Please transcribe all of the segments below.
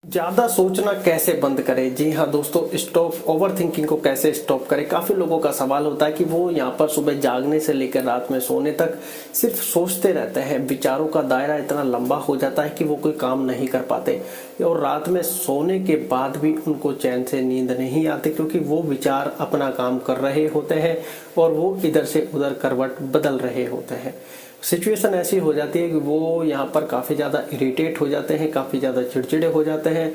ज्यादा सोचना कैसे बंद करें। जी हाँ दोस्तों, स्टॉप ओवर थिंकिंग को कैसे स्टॉप करें। काफी लोगों का सवाल होता है कि वो यहाँ पर सुबह जागने से लेकर रात में सोने तक सिर्फ सोचते रहते हैं। विचारों का दायरा इतना लंबा हो जाता है कि वो कोई काम नहीं कर पाते और रात में सोने के बाद भी उनको चैन से नींद नहीं आती, क्योंकि वो विचार अपना काम कर रहे होते हैं और वो इधर से उधर करवट बदल रहे होते हैं। सिचुएशन ऐसी हो जाती है कि वो यहाँ पर काफ़ी ज़्यादा इरिटेट हो जाते हैं, काफ़ी ज़्यादा चिड़चिड़े हो जाते हैं।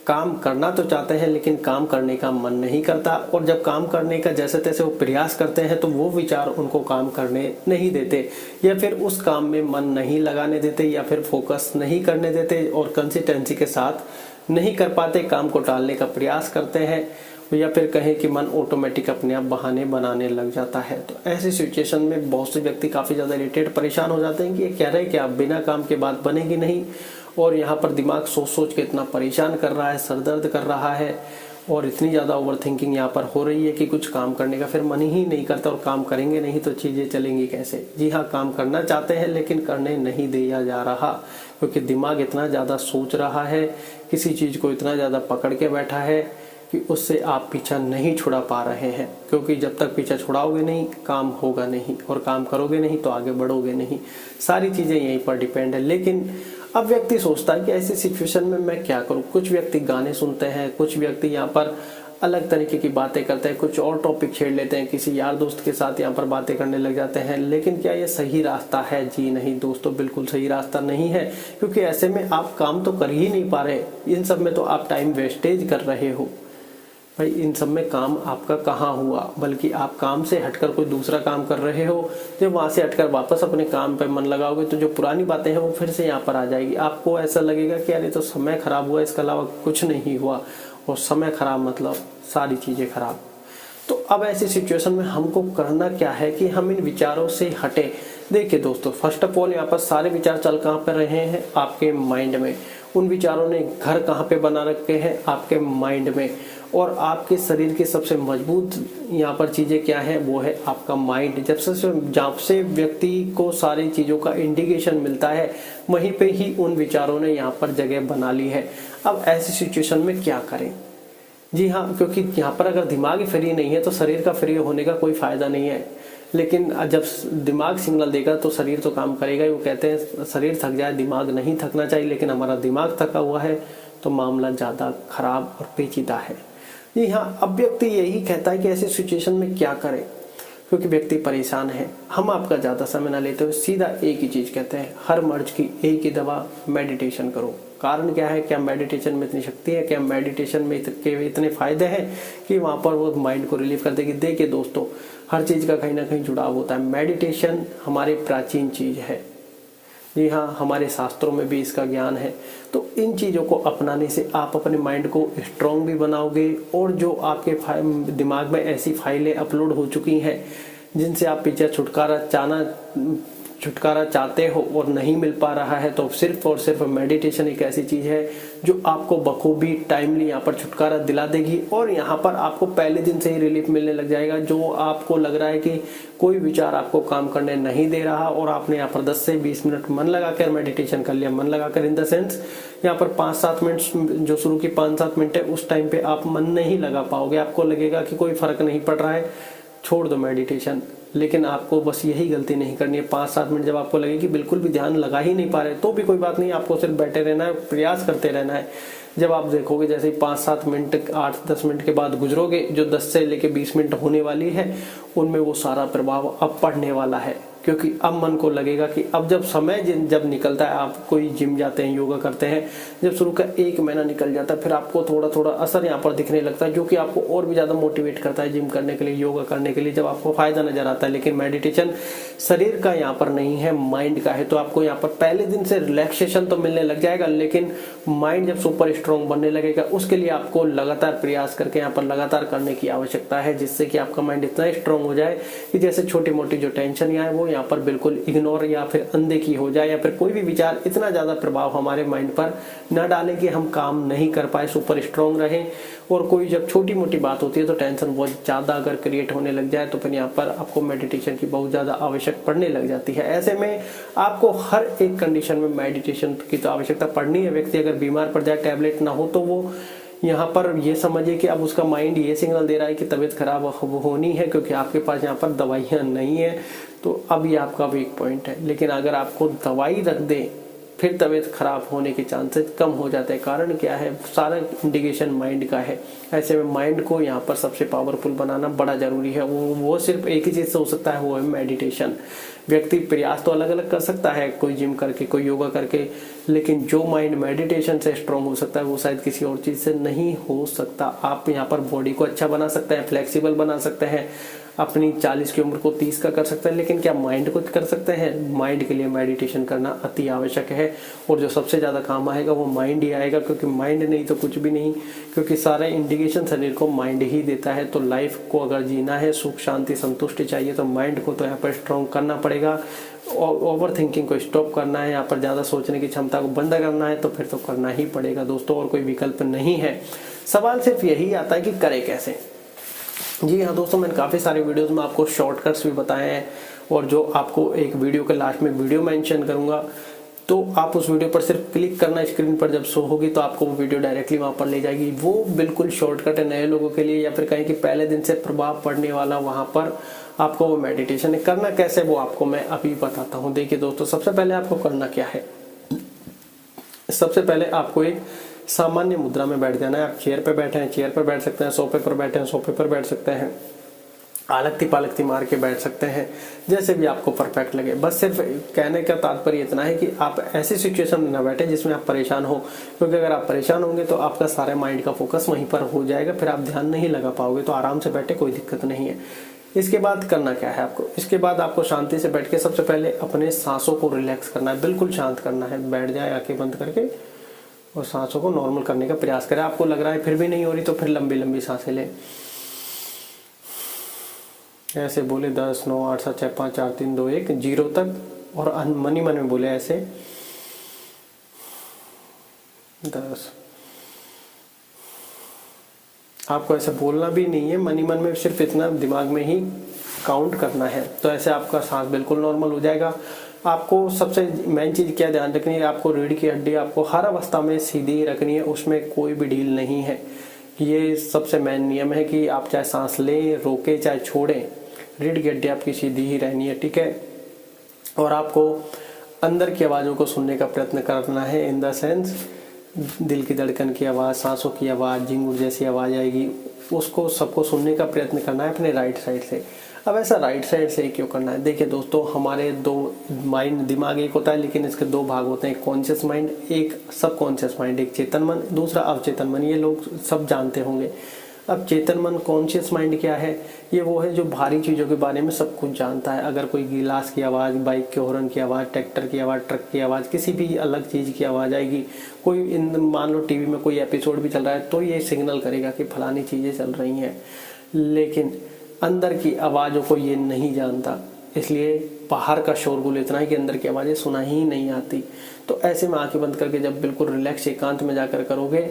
काम करना तो चाहते हैं लेकिन काम करने का मन नहीं करता, और जब काम करने का जैसे तैसे वो प्रयास करते हैं तो वो विचार उनको काम करने नहीं देते, या फिर उस काम में मन नहीं लगाने देते, या फिर फोकस नहीं करने देते और कंसिस्टेंसी के साथ नहीं कर पाते, काम को टालने का प्रयास करते हैं, या फिर कहें कि मन ऑटोमेटिक अपने आप बहाने बनाने लग जाता है। तो ऐसी सिचुएशन में बहुत से व्यक्ति काफ़ी ज़्यादा इरिटेट परेशान हो जाते हैं कि ये कह रहे हैं कि आप बिना काम के बात बनेगी नहीं, और यहाँ पर दिमाग सोच सोच के इतना परेशान कर रहा है, सरदर्द कर रहा है, और इतनी ज़्यादा ओवर थिंकिंग यहाँ पर हो रही है कि कुछ काम करने का फिर मन ही नहीं करता, और काम करेंगे नहीं तो चीज़ें चलेंगी कैसे। जी हाँ, काम करना चाहते हैं लेकिन करने नहीं दिया जा रहा, क्योंकि दिमाग इतना ज़्यादा सोच रहा है, किसी चीज़ को इतना ज़्यादा पकड़ के बैठा है कि उससे आप पीछा नहीं छुड़ा पा रहे हैं। क्योंकि जब तक पीछा छुड़ाओगे नहीं, काम होगा नहीं, और काम करोगे नहीं तो आगे बढ़ोगे नहीं। सारी चीज़ें यहीं पर डिपेंड है। लेकिन अब व्यक्ति सोचता है कि ऐसी सिचुएशन में मैं क्या करूं। कुछ व्यक्ति गाने सुनते हैं, कुछ व्यक्ति यहाँ पर अलग तरीके की बातें करते हैं, कुछ और टॉपिक छेड़ लेते हैं, किसी यार दोस्त के साथ यहाँ पर बातें करने लग जाते हैं। लेकिन क्या ये सही रास्ता है? जी नहीं दोस्तों, बिल्कुल सही रास्ता नहीं है, क्योंकि ऐसे में आप काम तो कर ही नहीं पा रहे। इन सब में तो आप टाइम वेस्टेज कर रहे हो। भाई इन सब में काम आपका कहाँ हुआ, बल्कि आप काम से हटकर कोई दूसरा काम कर रहे हो। जब वहां से हटकर वापस अपने काम पे मन लगाओगे तो जो पुरानी बातें हैं वो फिर से यहाँ पर आ जाएगी। आपको ऐसा लगेगा कि अरे तो समय खराब हुआ, इसके अलावा कुछ नहीं हुआ, और समय खराब मतलब सारी चीजें खराब। तो अब ऐसी सिचुएशन में हमको करना क्या है कि हम इन विचारों से हटे। देखिए दोस्तों, फर्स्ट ऑफ ऑल यहाँ पर सारे विचार चल कहाँ पर रहे हैं? आपके माइंड में। उन विचारों ने घर कहाँ पे बना रखे हैं? आपके माइंड में। और आपके शरीर की सबसे मजबूत यहाँ पर चीजें क्या है? वो है आपका माइंड। जब से व्यक्ति को सारी चीजों का इंडिकेशन मिलता है, वहीं पे ही उन विचारों ने यहाँ पर जगह बना ली है। अब ऐसी सिचुएशन में क्या करें? जी हाँ, क्योंकि यहाँ पर अगर दिमाग ही फ्री नहीं है तो शरीर का फ्री होने का कोई फायदा नहीं है। लेकिन जब दिमाग सिग्नल देगा तो शरीर तो काम करेगा ही। वो कहते हैं शरीर थक जाए, दिमाग नहीं थकना चाहिए, लेकिन हमारा दिमाग थका हुआ है तो मामला ज़्यादा खराब और पेचीदा है। जी हाँ, अब व्यक्ति यही कहता है कि ऐसी सिचुएशन में क्या करें, क्योंकि व्यक्ति परेशान है। हम आपका ज़्यादा समय ना लेते हुए सीधा एक ही चीज़ कहते हैं, हर मर्ज की एक ही दवा, मेडिटेशन करो। कारण क्या है? क्या मेडिटेशन में इतनी शक्ति है? क्या मेडिटेशन में इतने फायदे हैं कि वहाँ पर वो माइंड को रिलीव कर देगी? देखिए दोस्तों, हर चीज़ का कहीं ना कहीं जुड़ाव होता है। मेडिटेशन हमारी प्राचीन चीज़ है। जी हाँ, हमारे शास्त्रों में भी इसका ज्ञान है। तो इन चीज़ों को अपनाने से आप अपने माइंड को स्ट्रॉन्ग भी बनाओगे, और जो आपके दिमाग में ऐसी फाइलें अपलोड हो चुकी हैं जिनसे आप पीछे छुटकारा चाहते हो और नहीं मिल पा रहा है, तो सिर्फ और सिर्फ मेडिटेशन एक ऐसी चीज़ है जो आपको बखूबी टाइमली यहाँ पर छुटकारा दिला देगी। और यहाँ पर आपको पहले दिन से ही रिलीफ मिलने लग जाएगा। जो आपको लग रहा है कि कोई विचार आपको काम करने नहीं दे रहा, और आपने यहाँ पर 10 से 20 मिनट मन लगाकर मेडिटेशन कर लिया। मन लगाकर इन द सेंस यहाँ पर 5-7 मिनट, जो शुरू की 5-7 मिनट है उस टाइम पे आप मन नहीं लगा पाओगे। आपको लगेगा कि कोई फर्क नहीं पड़ रहा है, छोड़ दो मेडिटेशन। लेकिन आपको बस यही गलती नहीं करनी है। 5-7 मिनट जब आपको लगे कि बिल्कुल भी ध्यान लगा ही नहीं पा रहे, तो भी कोई बात नहीं, आपको सिर्फ बैठे रहना है, प्रयास करते रहना है। जब आप देखोगे जैसे 5-7 मिनट, 8-10 मिनट के बाद गुजरोगे, जो 10 से लेके 20 मिनट होने वाली है, उनमें वो सारा प्रभाव अब पड़ने वाला है। क्योंकि अब मन को लगेगा कि अब जब निकलता है, आप कोई जिम जाते हैं, योगा करते हैं, जब शुरू का 1 महीना निकल जाता है, फिर आपको थोड़ा थोड़ा असर यहाँ पर दिखने लगता है, जो कि आपको और भी ज़्यादा मोटिवेट करता है जिम करने के लिए, योगा करने के लिए, जब आपको फायदा नजर आता है। लेकिन मेडिटेशन शरीर का यहाँ पर नहीं है, माइंड का है। तो आपको यहाँ पर पहले दिन से रिलैक्सेशन तो मिलने लग जाएगा, लेकिन माइंड जब सुपर स्ट्रॉन्ग बनने लगेगा, उसके लिए आपको लगातार प्रयास करके यहाँ पर लगातार करने की आवश्यकता है, जिससे कि आपका माइंड इतना स्ट्रॉन्ग हो जाए कि जैसे छोटी मोटी जो टेंशन यहाँ है वो यहाँ पर बिल्कुल इग्नोर या फिर अनदेखी हो जाए, या फिर कोई भी विचार इतना ज़्यादा प्रभाव हमारे माइंड पर न डालें कि हम काम नहीं कर पाए, सुपर स्ट्रांग रहें। और कोई जब छोटी मोटी बात होती है तो टेंशन बहुत ज़्यादा अगर क्रिएट होने लग जाए तो फिर यहाँ पर आपको मेडिटेशन की बहुत ज़्यादा आवश्यक पड़ने लग जाती है। ऐसे में आपको हर एक कंडीशन में मेडिटेशन की तो आवश्यकता पड़नी है। व्यक्ति अगर बीमार पड़ जाए, टैबलेट ना हो, तो वो यहाँ पर ये समझिए कि अब उसका माइंड ये सिग्नल दे रहा है कि तबीयत खराब होनी है, क्योंकि आपके पास यहाँ पर दवाइयाँ नहीं है। तो अब ये आपका वीक पॉइंट है। लेकिन अगर आपको दवाई रख दे फिर तबीयत खराब होने के चांसेस कम हो जाते हैं। कारण क्या है? सारा इंडिकेशन माइंड का है। ऐसे में माइंड को यहाँ पर सबसे पावरफुल बनाना बड़ा जरूरी है। वो सिर्फ एक ही चीज से हो सकता है, वो है मेडिटेशन। व्यक्ति प्रयास तो अलग अलग कर सकता है, कोई जिम करके, कोई योगा करके, लेकिन जो माइंड मेडिटेशन से स्ट्रांग हो सकता है वो शायद किसी और चीज से नहीं हो सकता। आप यहाँ पर बॉडी को अच्छा बना सकते हैं, फ्लेक्सिबल बना सकते हैं, अपनी 40 की उम्र को 30 का कर सकते हैं, लेकिन क्या माइंड को कर सकते हैं? माइंड के लिए मेडिटेशन करना अति आवश्यक है। और जो सबसे ज़्यादा काम आएगा वो माइंड ही आएगा, क्योंकि माइंड नहीं तो कुछ भी नहीं, क्योंकि सारे इंडिकेशन शरीर को माइंड ही देता है। तो लाइफ को अगर जीना है, सुख शांति संतुष्टि चाहिए, तो माइंड को तो यहाँ पर स्ट्रॉन्ग करना पड़ेगा। ओवर थिंकिंग को स्टॉप करना है, यहाँ पर ज़्यादा सोचने की क्षमता को बंद करना है, तो फिर तो करना ही पड़ेगा दोस्तों, और कोई विकल्प नहीं है। सवाल सिर्फ यही आता है कि करें कैसे। जी हाँ दोस्तों, मैंने काफ़ी सारे वीडियोस में आपको शॉर्टकट्स भी बताए हैं, और जो आपको एक वीडियो के लास्ट में वीडियो मेंशन करूंगा, तो आप उस वीडियो पर सिर्फ क्लिक करना, स्क्रीन पर जब शो होगी तो आपको वो वीडियो डायरेक्टली वहां पर ले जाएगी। वो बिल्कुल शॉर्टकट है नए लोगों के लिए, या फिर कहें कि पहले दिन से प्रभाव पड़ने वाला। वहां पर आपको वो मेडिटेशन करना कैसे, वो आपको मैं अभी बताता हूँ। देखिए दोस्तों, सबसे पहले आपको करना क्या है। सबसे पहले आपको एक सामान्य मुद्रा में बैठ जाना है। आप चेयर पे बैठे हैं, चेयर पर बैठ सकते हैं, सोफे पर बैठे हैं, सोफे पर बैठ सकते हैं, आलकती पालकती मार के बैठ सकते हैं, जैसे भी आपको परफेक्ट लगे। बस सिर्फ कहने का तात्पर्य इतना है कि आप ऐसी सिचुएशन में न बैठे जिसमें आप परेशान हो, क्योंकि अगर आप परेशान होंगे तो आपका सारे माइंड का फोकस वहीं पर हो जाएगा, फिर आप ध्यान नहीं लगा पाओगे। तो आराम से बैठे, कोई दिक्कत नहीं है। इसके बाद करना क्या है आपको, इसके बाद आपको शांति से बैठ के सबसे पहले अपने सांसों को रिलैक्स करना है, बिल्कुल शांत करना है। बैठ जाए आंखें बंद करके और सांसों को नॉर्मल करने का प्रयास करें। आपको लग रहा है फिर भी नहीं हो रही, तो फिर लंबी लंबी सांसें लें। ऐसे बोले 10, 9, 8, 7, 6, 5, 4, 3, 2, 1, 0 तक, और मन ही मन में बोले ऐसे 10। आपको ऐसे बोलना भी नहीं है, मन ही मन में सिर्फ इतना दिमाग में ही काउंट करना है। तो ऐसे आपका सांस बिल्कुल नॉर्मल हो जाएगा। आपको सबसे मेन चीज क्या ध्यान रखनी है, आपको रीढ़ की हड्डी आपको हर अवस्था में सीधी ही रखनी है, उसमें कोई भी ढील नहीं है। ये सबसे मेन नियम है कि आप चाहे सांस लें, रोके, चाहे छोड़ें, रीढ़ की हड्डी आपकी सीधी ही रहनी है, ठीक है। और आपको अंदर की आवाज़ों को सुनने का प्रयत्न करना है, इन द सेंस दिल की धड़कन की आवाज़, सांसों की आवाज़, झिंगुर जैसी आवाज़ आएगी, उसको सबको सुनने का प्रयत्न करना है अपने राइट साइड से। अब ऐसा राइट साइड से ही क्यों करना है? देखिए दोस्तों, हमारे दो माइंड, दिमाग एक होता है, लेकिन इसके दो भाग होते हैं, एक कॉन्शियस माइंड, एक सब कॉन्शियस माइंड, एक चेतन मन, दूसरा अवचेतन मन। ये लोग सब जानते होंगे। अब चेतन मन, कॉन्शियस माइंड क्या है? ये वो है जो भारी चीज़ों के बारे में सब कुछ जानता है। अगर कोई गिलास की आवाज़, बाइक के हॉर्न की आवाज़, ट्रैक्टर की आवाज़, ट्रक की आवाज़, किसी भी अलग चीज़ की आवाज़ आएगी, कोई मान लो टीवी में कोई एपिसोड भी चल रहा है, तो ये सिग्नल करेगा कि फलानी चीज़ें चल रही हैं। लेकिन अंदर की आवाज़ों को ये नहीं जानता, इसलिए बाहर का शोरगुल इतना है कि अंदर की आवाज़ें सुना ही नहीं आती। तो ऐसे में आंखें बंद करके जब बिल्कुल रिलैक्स एकांत में जाकर करोगे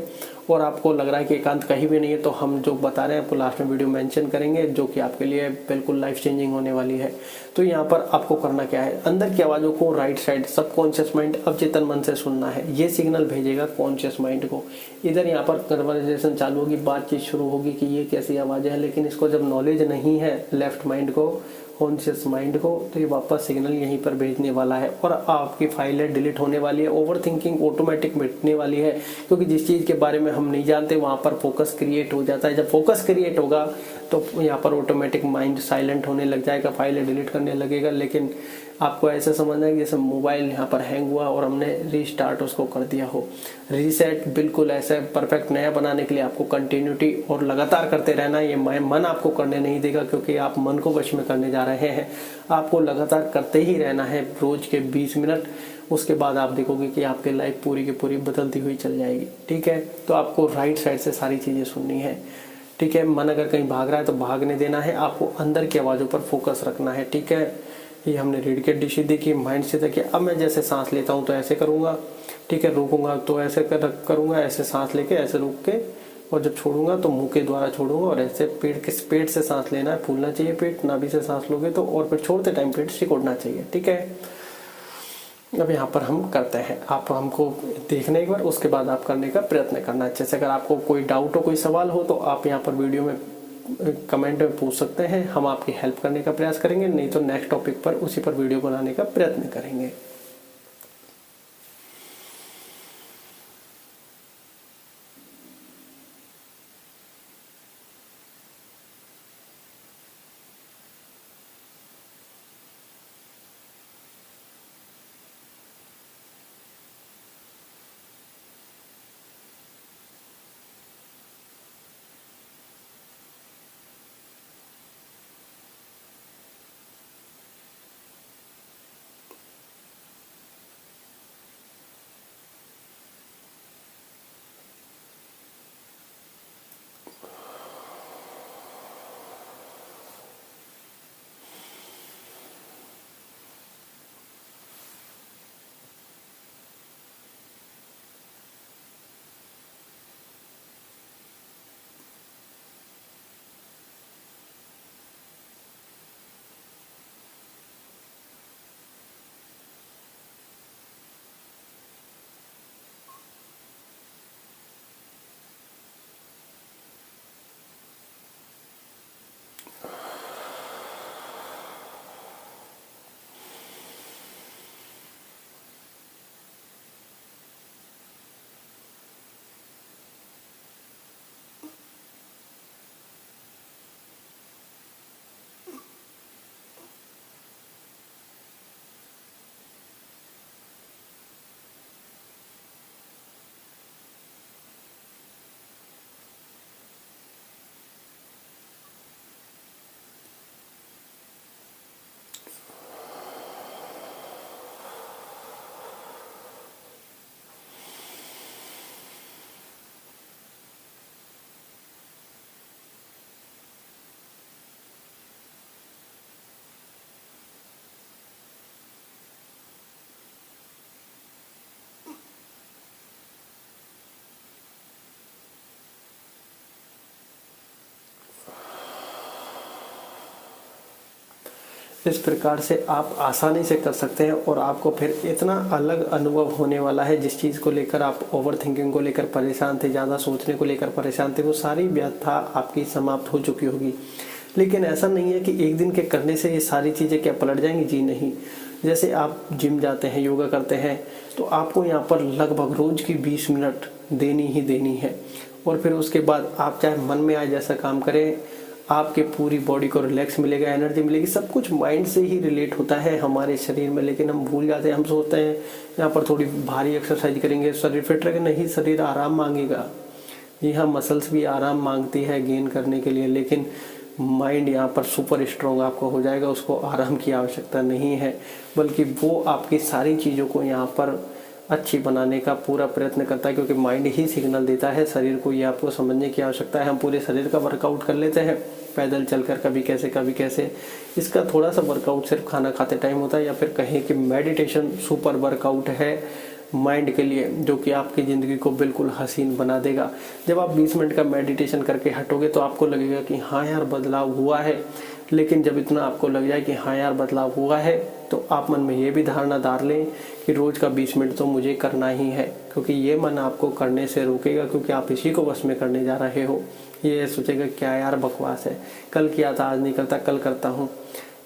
और आपको लग रहा है कि एकांत कहीं भी नहीं है, तो हम जो बता रहे हैं आपको लास्ट में वीडियो मेंशन करेंगे, जो कि आपके लिए बिल्कुल लाइफ चेंजिंग होने वाली है। तो यहाँ पर आपको करना क्या है, अंदर की आवाज़ों को राइट साइड सबकॉन्शियस माइंड, अवचेतन मन से सुनना है। ये सिग्नल भेजेगा कॉन्शियस माइंड को। इधर यहाँ पर कन्वर्सेशन चालू होगी, बातचीत शुरू होगी कि ये कैसी आवाज़ें हैं, लेकिन इसको जब नॉलेज नहीं है लेफ्ट माइंड को, कॉन्शियस माइंड को, तो ये वापस सिग्नल यहीं पर भेजने वाला है और आपकी फाइलें डिलीट होने वाली है। ओवर थिंकिंग ऑटोमेटिक मिटने वाली है, क्योंकि जिस चीज़ के बारे में हम नहीं जानते वहाँ पर फोकस क्रिएट हो जाता है। जब फोकस क्रिएट होगा तो यहाँ पर ऑटोमेटिक माइंड साइलेंट होने लग जाएगा, फाइलें डिलीट करने लगेगा। लेकिन आपको ऐसे समझना है कि जैसे मोबाइल यहाँ पर हैंग हुआ और हमने रीस्टार्ट उसको कर दिया हो, रीसेट। बिल्कुल ऐसे परफेक्ट नया बनाने के लिए आपको कंटिन्यूटी और लगातार करते रहना है। ये मन आपको करने नहीं देगा, क्योंकि आप मन को वश में करने जा रहे हैं। आपको लगातार करते ही रहना है, रोज के 20 मिनट। उसके बाद आप देखोगे कि आपकी लाइफ पूरी की पूरी बदलती हुई चल जाएगी, ठीक है। तो आपको राइट साइड से सारी चीज़ें सुननी है, ठीक है। मन अगर कहीं भाग रहा है तो भागने देना है, आपको अंदर की आवाज़ों पर फोकस रखना है, ठीक है। ये हमने रीढ़ की हड्डी सीधी की, माइंड सीधा किया। अब मैं जैसे सांस लेता हूँ तो ऐसे करूँगा, ठीक है, रुकूंगा तो ऐसे करूँगा, ऐसे सांस लेके ऐसे रुक के, और जब छोड़ूंगा तो मुंह के द्वारा छोड़ूंगा। और ऐसे पेट से सांस लेना है, फूलना चाहिए पेट, नाभि से सांस लोगे तो, और फिर छोड़ते टाइम पेट सिकुड़ना चाहिए, ठीक है। अब यहाँ पर हम करते हैं, आप हमको देखने एक बार, उसके बाद आप करने का प्रयत्न करना अच्छे से। अगर आपको कोई डाउट हो, कोई सवाल हो तो आप यहाँ पर वीडियो में कमेंट में पूछ सकते हैं, हम आपकी हेल्प करने का प्रयास करेंगे, नहीं तो नेक्स्ट टॉपिक पर उसी पर वीडियो बनाने का प्रयत्न करेंगे। इस प्रकार से आप आसानी से कर सकते हैं, और आपको फिर इतना अलग अनुभव होने वाला है। जिस चीज़ को लेकर आप ओवर थिंकिंग को लेकर परेशान थे, ज़्यादा सोचने को लेकर परेशान थे, वो सारी व्यथा आपकी समाप्त हो चुकी होगी। लेकिन ऐसा नहीं है कि एक दिन के करने से ये सारी चीज़ें क्या पलट जाएंगी, जी नहीं। जैसे आप जिम जाते हैं, योगा करते हैं, तो आपको यहाँ पर लगभग रोज की 20 मिनट देनी ही देनी है। और फिर उसके बाद आप चाहे मन में आए जैसा काम करें, आपके पूरी बॉडी को रिलैक्स मिलेगा, एनर्जी मिलेगी। सब कुछ माइंड से ही रिलेट होता है हमारे शरीर में, लेकिन हम भूल जाते हैं। हम सोचते हैं यहाँ पर थोड़ी भारी एक्सरसाइज करेंगे शरीर फिट रहेगा, नहीं, शरीर आराम मांगेगा। जी हाँ, मसल्स भी आराम मांगती है गेन करने के लिए, लेकिन माइंड यहाँ पर सुपर स्ट्रॉन्ग आपको हो जाएगा, उसको आराम की आवश्यकता नहीं है, बल्कि वो आपकी सारी चीज़ों को यहाँ पर अच्छी बनाने का पूरा प्रयत्न करता है, क्योंकि माइंड ही सिग्नल देता है शरीर को। ये आपको समझने की आवश्यकता है। हम पूरे शरीर का वर्कआउट कर लेते हैं पैदल चलकर, कभी कैसे कभी कैसे। इसका थोड़ा सा वर्कआउट सिर्फ खाना खाते टाइम होता है, या फिर कहें कि मेडिटेशन सुपर वर्कआउट है माइंड के लिए, जो कि आपकी ज़िंदगी को बिल्कुल हसीन बना देगा। जब आप 20 मिनट का मेडिटेशन करके हटोगे तो आपको लगेगा कि हाँ यार बदलाव हुआ है। लेकिन जब इतना आपको लग जाए कि हाँ यार बदलाव हुआ है, तो आप मन में ये भी धारणा डाल लें कि रोज़ का 20 मिनट तो मुझे करना ही है, क्योंकि ये मन आपको करने से रोकेगा, क्योंकि आप इसी को वश में करने जा रहे हो। ये सोचेगा क्या यार बकवास है, कल किया था आज नहीं करता, कल करता हूँ,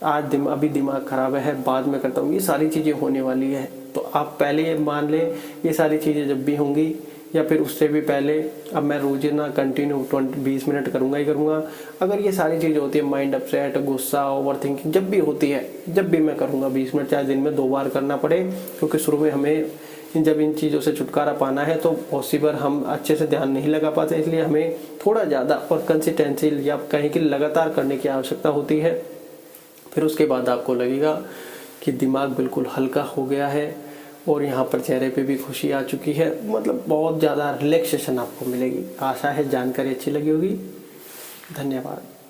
अभी दिमाग खराब है बाद में करता हूँ। ये सारी चीज़ें होने वाली है। तो आप पहले ये मान लें, ये सारी चीज़ें जब भी होंगी या फिर उससे भी पहले, अब मैं रोजाना कंटिन्यू 20 मिनट करूँगा ही करूँगा। अगर ये सारी चीज़ें होती है, माइंड अपसेट, गुस्सा, ओवर थिंकिंग जब भी होती है, जब भी मैं करूँगा 20 मिनट, चाहे दिन में 2 बार करना पड़े, क्योंकि शुरू में हमें जब इन चीज़ों से छुटकारा पाना है तो पॉसिबल हम अच्छे से ध्यान नहीं लगा पाते, इसलिए हमें थोड़ा ज़्यादा और कंसिस्टेंसी या कहीं की लगातार करने की आवश्यकता होती है। फिर उसके बाद आपको लगेगा कि दिमाग बिल्कुल हल्का हो गया है और यहाँ पर चेहरे पे भी खुशी आ चुकी है, मतलब बहुत ज़्यादा रिलैक्सेशन आपको मिलेगी। आशा है जानकारी अच्छी लगी होगी। धन्यवाद।